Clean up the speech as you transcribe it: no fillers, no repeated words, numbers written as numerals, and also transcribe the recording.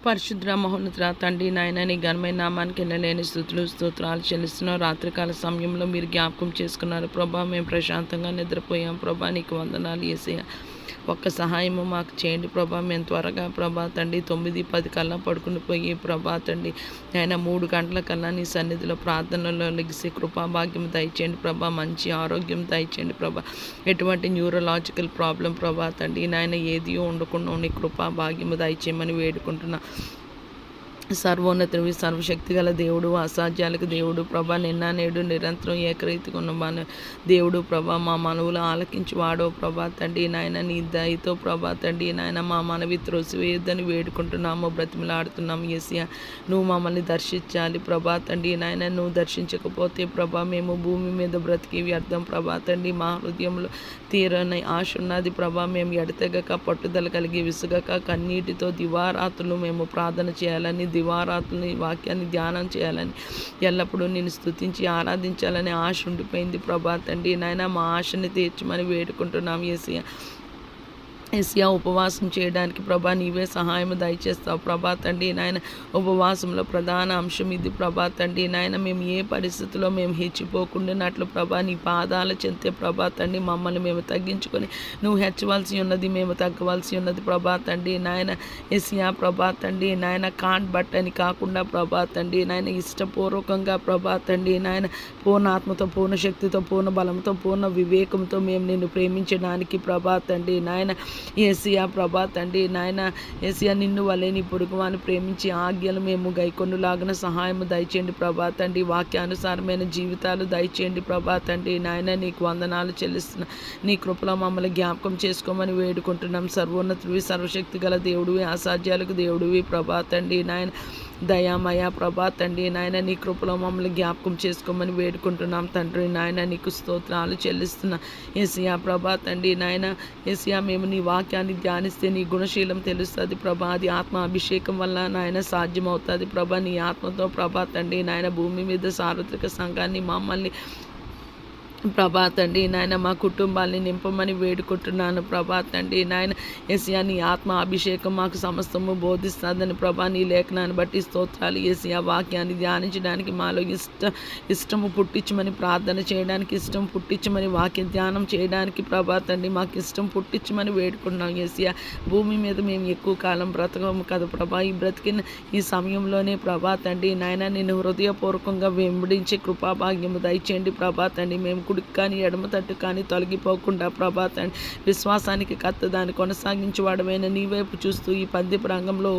పరిశుద్ర మహోన్నతుల తండ్రి నాయన నీ ఘనమైన నామానికి ఎన్నలేని స్తుతులు స్తోత్రాలు చెల్లిస్తున్నాం. రాత్రికాల సమయంలో మీరు జ్ఞాపకం చేసుకున్నారు ప్రభా. మేము ప్రశాంతంగా నిద్రపోయాం ప్రభా. నీకు వందనాలు యేసయ్య. ఒక్క సహాయము మాకు చేయండి ప్రభా. మేము త్వరగా ప్రభా తండ్రి 9-10 కల్లా పడుకుని పోయి ప్రభా తండ్రి ఆయన 3 గంటల కల్లా నీ సన్నిధిలో ప్రార్థనలో లెగిసి కృపాభాగ్యం దయచేయండి ప్రభా. మంచి ఆరోగ్యం దయచేయండి ప్రభా. ఎటువంటి న్యూరలాజికల్ ప్రాబ్లం ప్రభా తండ్రి నాయన ఏది ఉండకుండా నీ కృపాభాగ్యము దయచేయమని వేడుకుంటున్నా. సర్వోన్నతుడివి, సర్వశక్తి గల దేవుడు, అసాధ్యాలకు దేవుడు ప్రభా. నిన్న నేడు నిరంతరం ఏకరీతిగా ఉన్న మన దేవుడు ప్రభా. మా మనవులు ఆలకించి వాడో ప్రభా తండ్రి నాయన నీ దయతో ప్రభా తండ్రి నాయన మా మనవి త్రోసివేయొద్దని వేడుకుంటున్నాము, బ్రతిమలాడుతున్నాము యేసయ్య. నువ్వు మమ్మల్ని దర్శించాలి ప్రభా తండ్రి నాయన. నువ్వు దర్శించకపోతే ప్రభా మేము భూమి మీద బ్రతికి వ్యర్థం ప్రభా తండ్రి. మా హృదయంలో తీరని ఆశ ఉన్నది ప్రభా. మేము ఎడతెగక పట్టుదల కలిగి విసుగక కన్నీటితో దివారాత్రులు మేము ప్రార్థన చేయాలని, దివారాత్రులని వాక్యాన్ని ధ్యానం చేయాలని, ఎల్లప్పుడూ నేను స్తుతించి ఆరాధించాలని ఆశ ఉండిపోయింది ప్రభా తండ్రి నాయన. మా ఆశని తీర్చమని వేడుకుంటున్నాం యేసయ్య. యేసయ్య ఉపవాసం చేయడానికి ప్రభా నీవే సహాయం దయచేస్తావు ప్రభా తండ్రి నాయన. ఉపవాసంలో ప్రధాన అంశం ఇది ప్రభా తండ్రి నాయన. మేము ఏ పరిస్థితుల్లో మేము హెచ్చిపోకుండానట్లు ప్రభా నీ పాదాల చెంతే ప్రభా తండ్రి మమ్మల్ని మేము తగ్గించుకొని నువ్వు హెచ్చవలసి ఉన్నది, మేము తగ్గవలసి ఉన్నది ప్రభా తండ్రి నాయన. యేసయ్య ప్రభా తండ్రి నాయన కాంట్ బట్టని కాకుండా ప్రభా తండ్రి నాయన ఇష్టపూర్వకంగా ప్రభా తండ్రి నాయన పూర్ణ ఆత్మతో, పూర్ణ శక్తితో, పూర్ణ బలంతో, పూర్ణ వివేకంతో మేము నిన్ను ప్రేమించడానికి ప్రభా తండ్రి నాయన. యేసయ్య ప్రభా తండ్రి నాయన. యేసయ్య నిన్ను వలె నీ పొరుగువాని ప్రేమించి ఆజ్ఞలు మేము గైకొనులాగిన సహాయము దయచేయండి ప్రభా తండ్రి. వాక్యానుసారమైన జీవితాలు దయచేయండి ప్రభా తండ్రి నాయన. నీకు వందనాలు చెల్లిస్తున్నా. నీ కృపలో మమ్మల్ని జ్ఞాపకం చేసుకోమని వేడుకుంటున్నాం. సర్వోన్నతుడివి, సర్వశక్తి గల దేవుడివి, అసాధ్యాలకు దేవుడివి ప్రభా తండ్రి నాయన. దయామయ ప్రభా తండ్రి నాయన. నీ కృపలో మమ్మల్ని జ్ఞాపకం చేసుకోమని వేడుకుంటున్నాం తండ్రి నాయన. నీకు స్తోత్రాలు చెల్లిస్తున్నా యేసయ్య ప్రభా తండ్రి నాయన. యేసయ్య మేము నీ వాక్యాన్ని ధ్యానిస్తే నీ గుణశీలం తెలుస్తుంది ప్రభా. అది ఆత్మ అభిషేకం వల్ల నాయన సాధ్యమవుతుంది ప్రభా. నీ ఆత్మతో ప్రభా తండ్రి నాయన భూమి మీద సార్వత్రిక సంఘాన్ని మమ్మల్ని ప్రభా తండ్రి నాయన మా కుటుంబాన్ని నింపమని వేడుకుంటున్నాను ప్రభా తండ్రి నాయన. యేసయ్య నీ ఆత్మ అభిషేకం మాకు సమస్తము బోధిస్తుందని ప్రభా. నీ లేఖనాన్ని బట్టి స్తోత్రాలు యేసయ్య. వాక్యాన్ని ధ్యానించడానికి మాలో ఇష్టము పుట్టించమని, ప్రార్థన చేయడానికి ఇష్టం పుట్టించమని, వాక్య ధ్యానం చేయడానికి ప్రభా తండ్రి మాకు ఇష్టం పుట్టించమని వేడుకుంటున్నాం యేసయ్య. భూమి మీద మేము ఎక్కువ కాలం బ్రతకము కదా ప్రభా. ఈ బ్రతికిన ఈ సమయంలోనే ప్రభా తండ్రి నాయన నిన్ను హృదయపూర్వకంగా వెంబడించే కృపాభాగ్యము దయచేయండి ప్రభా తండ్రి. మేము కుడికి కానీ ఎడమ తట్టు కానీ తొలగిపోకుండా ప్రభా తండ్రి విశ్వాసానికి కత్త దాన్ని కొనసాగించేవాడమైన నీ వైపు చూస్తూ ఈ పందిపు రంగంలో